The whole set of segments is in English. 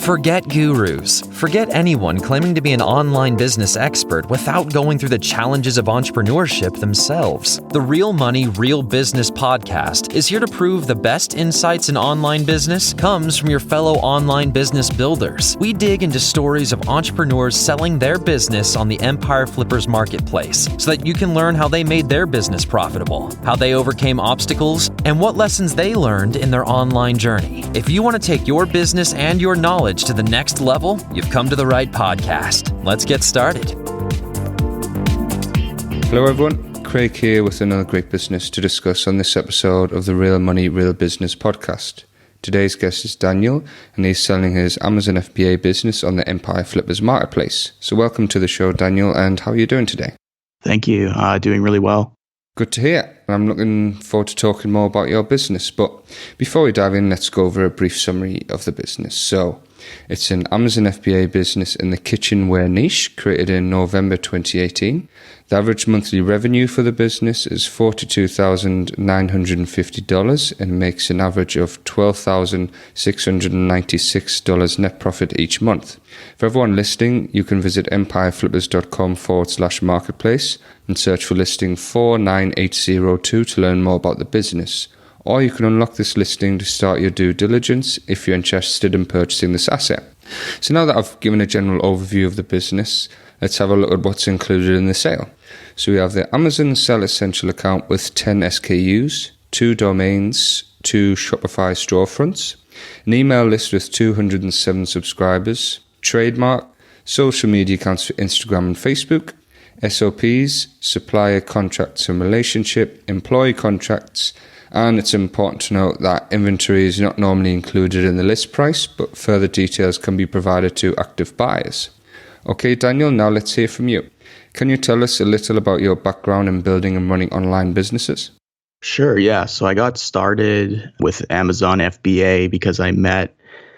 Forget gurus. Forget anyone claiming to be an online business expert without going through the challenges of entrepreneurship themselves. The Real Money, Real Business podcast is here to prove the best insights in online business comes from your fellow online business builders. We dig into stories of entrepreneurs selling their business on the Empire Flippers marketplace so that you can learn how they made their business profitable, how they overcame obstacles, and what lessons they learned in their online journey. If you want to take your business and your knowledge to the next level, you've come to the right podcast. Let's get started. Hello everyone, Craig here with another great business to discuss on this episode of the Real Money, Real Business podcast. Today's guest is Daniel, and he's selling his Amazon FBA business on the Empire Flippers marketplace. So welcome to the show, Daniel, and how are you doing today? Thank you. Doing really well. Good to hear. I'm looking forward to talking more about your business. But before we dive in, let's go over a brief summary of the business. So it's an Amazon FBA business in the kitchenware niche created in November 2018. The average monthly revenue for the business is $42,950 and makes an average of $12,696 net profit each month. For everyone listening, you can visit empireflippers.com/marketplace and search for listing 49802 to learn more about the business. Or you can unlock this listing to start your due diligence if you're interested in purchasing this asset. So now that I've given a general overview of the business, let's have a look at what's included in the sale. So we have the Amazon Sell Essential account with 10 SKUs, 2 domains, 2 Shopify storefronts, an email list with 207 subscribers, trademark, social media accounts for Instagram and Facebook, SOPs, supplier contracts and relationship, employee contracts, and it's important to note that inventory is not normally included in the list price, but further details can be provided to active buyers. Okay, Daniel, now let's hear from you. Can you tell us a little about your background in building and running online businesses? Sure, yeah. So I got started with Amazon FBA because I met a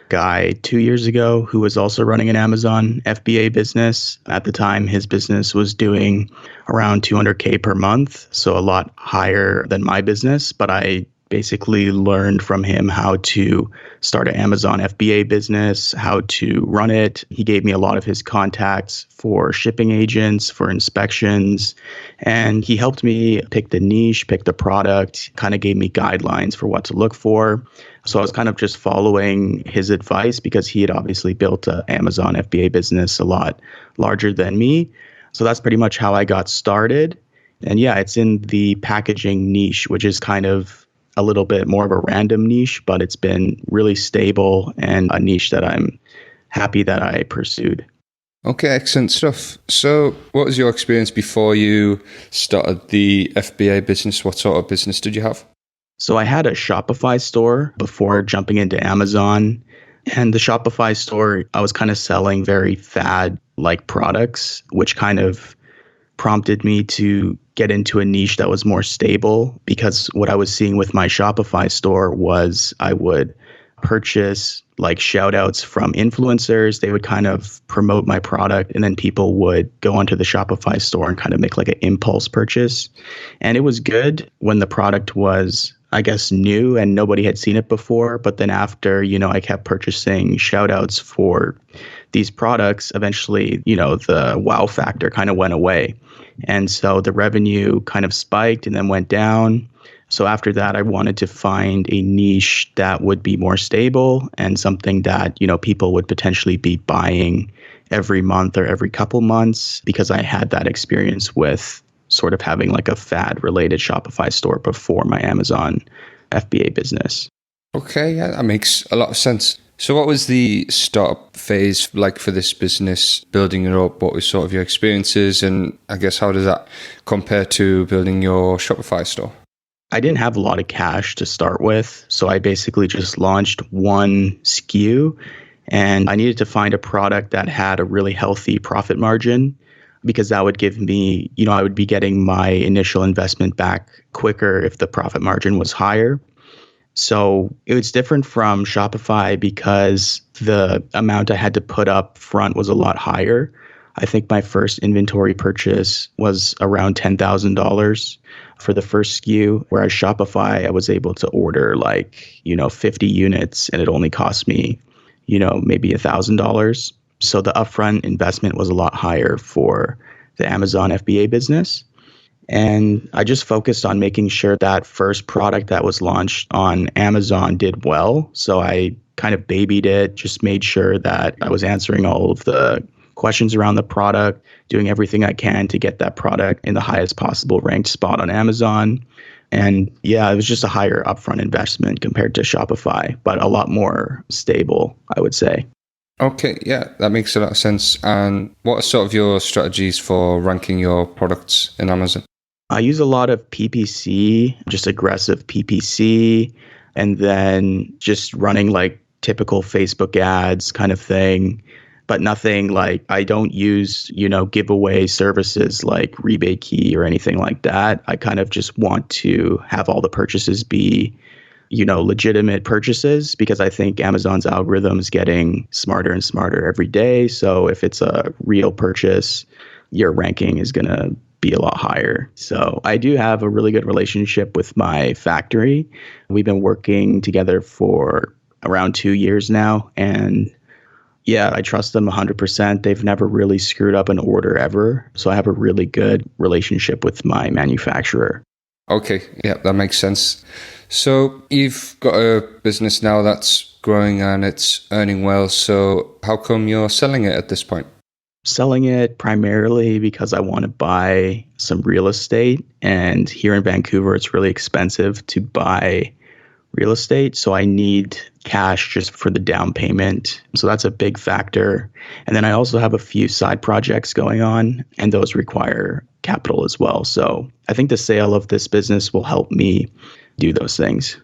guy 2 years ago who was also running an Amazon FBA business. At the time, his business was doing around $200K per month, so a lot higher than my business. But I basically learned from him how to start an Amazon FBA business, how to run it. He gave me a lot of his contacts for shipping agents, for inspections, and he helped me pick the niche, pick the product, kind of gave me guidelines for what to look for. So I was kind of just following his advice because he had obviously built an Amazon FBA business a lot larger than me. So that's pretty much how I got started. And yeah, it's in the packaging niche, which is kind of a little bit more of a random niche, but it's been really stable and a niche that I'm happy that I pursued. Okay, excellent stuff. So what was your experience before you started the FBA business? What sort of business did you have? So I had a Shopify store before jumping into Amazon. And the Shopify store, I was kind of selling very fad-like products, which kind of prompted me to get into a niche that was more stable, because what I was seeing with my Shopify store was I would purchase like shout outs from influencers. They would kind of promote my product, and then people would go onto the Shopify store and kind of make like an impulse purchase. And it was good when the product was, I guess, new and nobody had seen it before. But then after, I kept purchasing shout outs for these products, eventually, the wow factor kind of went away. And so the revenue kind of spiked and then went down. So after that, I wanted to find a niche that would be more stable and something that, people would potentially be buying every month or every couple months, because I had that experience with sort of having like a fad related Shopify store before my Amazon FBA business. Okay, yeah, that makes a lot of sense. So what was the startup phase like for this business, building it up? What was sort of your experiences? And I guess how does that compare to building your Shopify store? I didn't have a lot of cash to start with, so I basically just launched one SKU, and I needed to find a product that had a really healthy profit margin, because that would give me, I would be getting my initial investment back quicker if the profit margin was higher. So it was different from Shopify because the amount I had to put up front was a lot higher. I think my first inventory purchase was around $10,000 for the first SKU, whereas Shopify, I was able to order 50 units, and it only cost me, maybe $1,000. So the upfront investment was a lot higher for the Amazon FBA business. And I just focused on making sure that first product that was launched on Amazon did well. So I kind of babied it, just made sure that I was answering all of the questions around the product, doing everything I can to get that product in the highest possible ranked spot on Amazon. And yeah, it was just a higher upfront investment compared to Shopify, but a lot more stable, I would say. Okay, yeah, that makes a lot of sense. And what are sort of your strategies for ranking your products in Amazon? I use a lot of PPC, just aggressive PPC, and then just running like typical Facebook ads kind of thing, but nothing like I don't use, giveaway services like Rebate Key or anything like that. I kind of just want to have all the purchases be, legitimate purchases because I think Amazon's algorithm is getting smarter and smarter every day. So if it's a real purchase, your ranking is going to be a lot higher. So I do have a really good relationship with my factory. We've been working together for around 2 years now. And yeah, I trust them 100%. They've never really screwed up an order ever. So I have a really good relationship with my manufacturer. Okay, yeah, that makes sense. So you've got a business now that's growing and it's earning well. So how come you're selling it at this point? Selling it primarily because I want to buy some real estate. And here in Vancouver, it's really expensive to buy real estate. So I need cash just for the down payment. So that's a big factor. And then I also have a few side projects going on, and those require capital as well. So I think the sale of this business will help me do those things.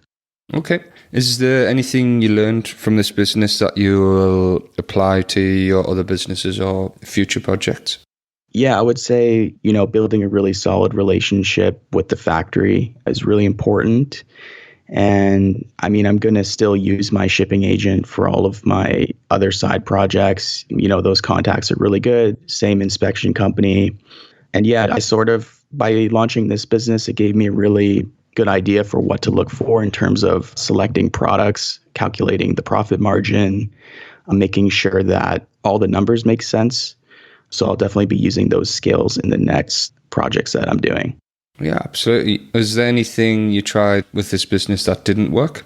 Okay. Is there anything you learned from this business that you will apply to your other businesses or future projects? Yeah, I would say, building a really solid relationship with the factory is really important. And I mean, I'm going to still use my shipping agent for all of my other side projects. Those contacts are really good. Same inspection company. And yeah, by launching this business, it gave me a really good idea for what to look for in terms of selecting products, calculating the profit margin, making sure that all the numbers make sense. So I'll definitely be using those skills in the next projects that I'm doing. Yeah, absolutely. Is there anything you tried with this business that didn't work?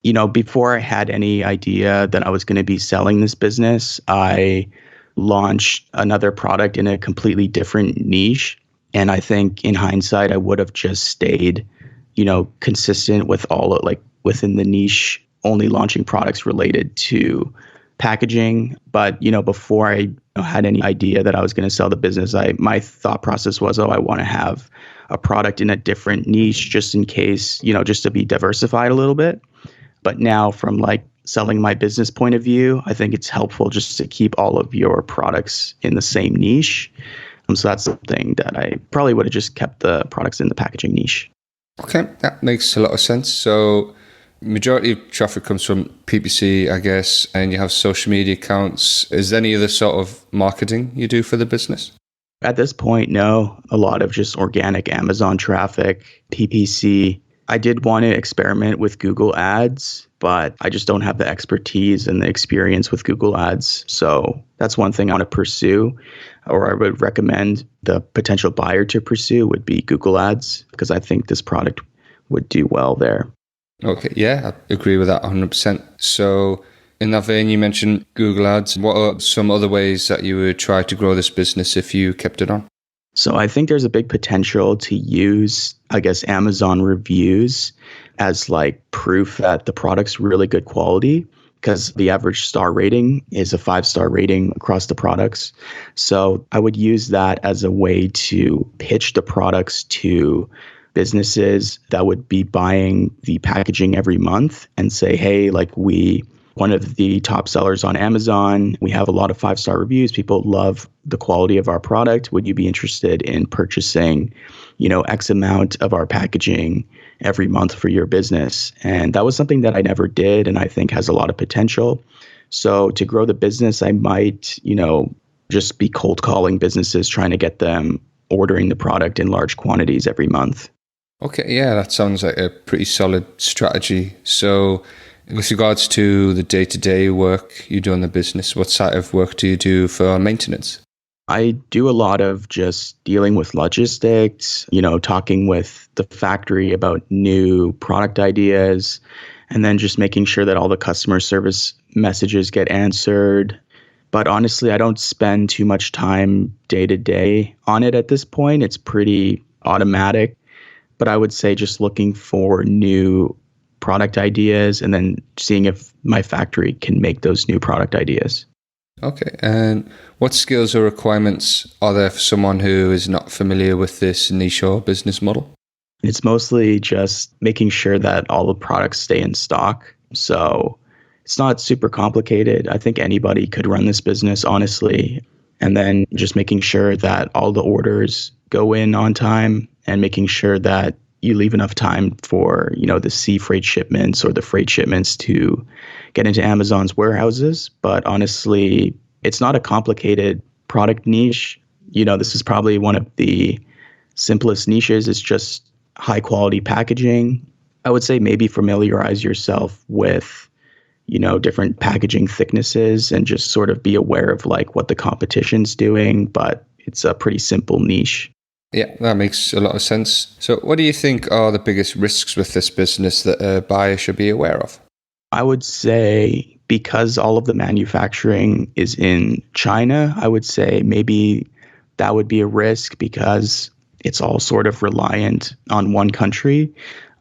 Before I had any idea that I was going to be selling this business, I launched another product in a completely different niche. And I think in hindsight, I would have just stayed consistent with within the niche, only launching products related to packaging. But, before I had any idea that I was going to sell the business, my thought process was, I want to have a product in a different niche just in case, just to be diversified a little bit. But now from selling my business point of view, I think it's helpful just to keep all of your products in the same niche. So that's something that I probably would have just kept the products in the packaging niche. Okay, that makes a lot of sense. So majority of traffic comes from PPC, I guess, and you have social media accounts. Is there any other sort of marketing you do for the business? At this point, no. A lot of just organic Amazon traffic, PPC. I did want to experiment with Google Ads, but I just don't have the expertise and the experience with Google Ads. So that's one thing I want to pursue, or I would recommend the potential buyer to pursue would be Google Ads, because I think this product would do well there. Okay, yeah, I agree with that 100%. So in that vein, you mentioned Google Ads. What are some other ways that you would try to grow this business if you kept it on? So I think there's a big potential to use, Amazon reviews as proof that the product's really good quality, because the average star rating is a 5-star rating across the products. So I would use that as a way to pitch the products to businesses that would be buying the packaging every month and say, hey, one of the top sellers on Amazon. We have a lot of 5-star reviews. People love the quality of our product. Would you be interested in purchasing, X amount of our packaging every month for your business? And that was something that I never did and I think has a lot of potential. So to grow the business, I might, just be cold calling businesses, trying to get them ordering the product in large quantities every month. Okay, yeah, that sounds like a pretty solid strategy. So With regards to the day-to-day work you do in the business, what sort of work do you do for maintenance? I do a lot of just dealing with logistics, talking with the factory about new product ideas, and then just making sure that all the customer service messages get answered. But honestly, I don't spend too much time day to day on it at this point. It's pretty automatic. But I would say just looking for new product ideas and then seeing if my factory can make those new product ideas. Okay, and what skills or requirements are there for someone who is not familiar with this niche or business model? It's mostly just making sure that all the products stay in stock. So it's not super complicated. I think anybody could run this business, honestly. And then just making sure that all the orders go in on time and making sure that you leave enough time for, the sea freight shipments or the freight shipments to get into Amazon's warehouses. But honestly, it's not a complicated product niche. This is probably one of the simplest niches. It's just high quality packaging. I would say maybe familiarize yourself with, different packaging thicknesses and just sort of be aware of like what the competition's doing. But it's a pretty simple niche. Yeah, that makes a lot of sense. So what do you think are the biggest risks with this business that a buyer should be aware of? I would say because all of the manufacturing is in China, I would say maybe that would be a risk because it's all sort of reliant on one country.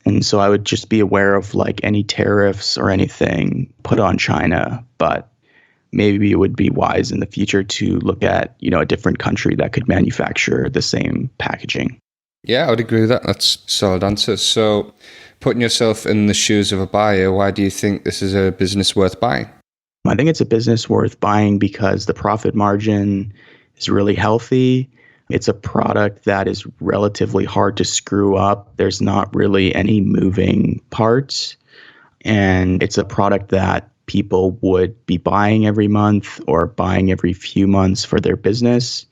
And so I would just be aware of like any tariffs or anything put on China. But maybe it would be wise in the future to look at, a different country that could manufacture the same packaging. Yeah, I would agree with that. That's a solid answer. So putting yourself in the shoes of a buyer, why do you think this is a business worth buying? I think it's a business worth buying because the profit margin is really healthy. It's a product that is relatively hard to screw up. There's not really any moving parts. And it's a product that people would be buying every month or buying every few months for their business.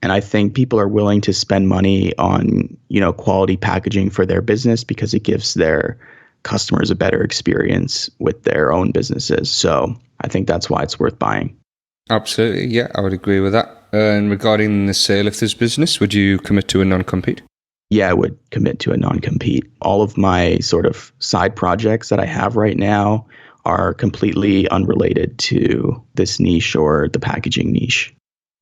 And I think people are willing to spend money on, quality packaging for their business because it gives their customers a better experience with their own businesses. So I think that's why it's worth buying. Absolutely. Yeah, I would agree with that. And regarding the sale of this business, would you commit to a non-compete? Yeah, I would commit to a non-compete. All of my sort of side projects that I have right now are completely unrelated to this niche or the packaging niche.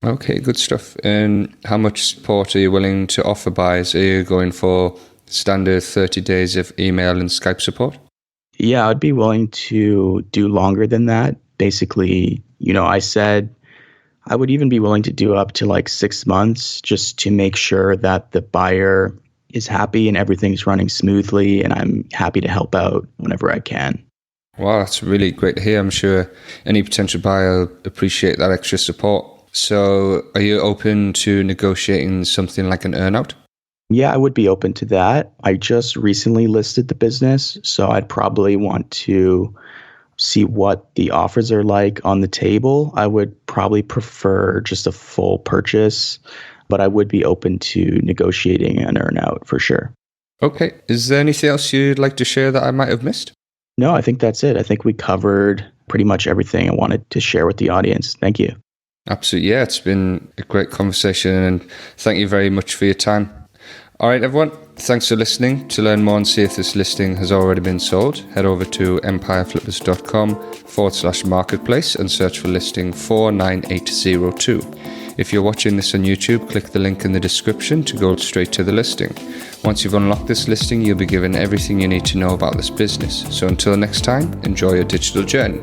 Okay, good stuff. And how much support are you willing to offer buyers? Are you going for standard 30 days of email and Skype support? Yeah, I'd be willing to do longer than that. Basically, I said I would even be willing to do up to like 6 months just to make sure that the buyer is happy and everything's running smoothly, and I'm happy to help out whenever I can. Wow, that's really great to hear. I'm sure any potential buyer will appreciate that extra support. So are you open to negotiating something like an earnout? Yeah, I would be open to that. I just recently listed the business, so I'd probably want to see what the offers are like on the table. I would probably prefer just a full purchase, but I would be open to negotiating an earnout for sure. Okay. Is there anything else you'd like to share that I might have missed? No, I think that's it. I think we covered pretty much everything I wanted to share with the audience. Thank you. Absolutely. Yeah, it's been a great conversation and thank you very much for your time. All right, everyone. Thanks for listening. To learn more and see if this listing has already been sold, head over to empireflippers.com/marketplace and search for listing 49802. If you're watching this on YouTube, click the link in the description to go straight to the listing. Once you've unlocked this listing, you'll be given everything you need to know about this business. So until next time, enjoy your digital journey.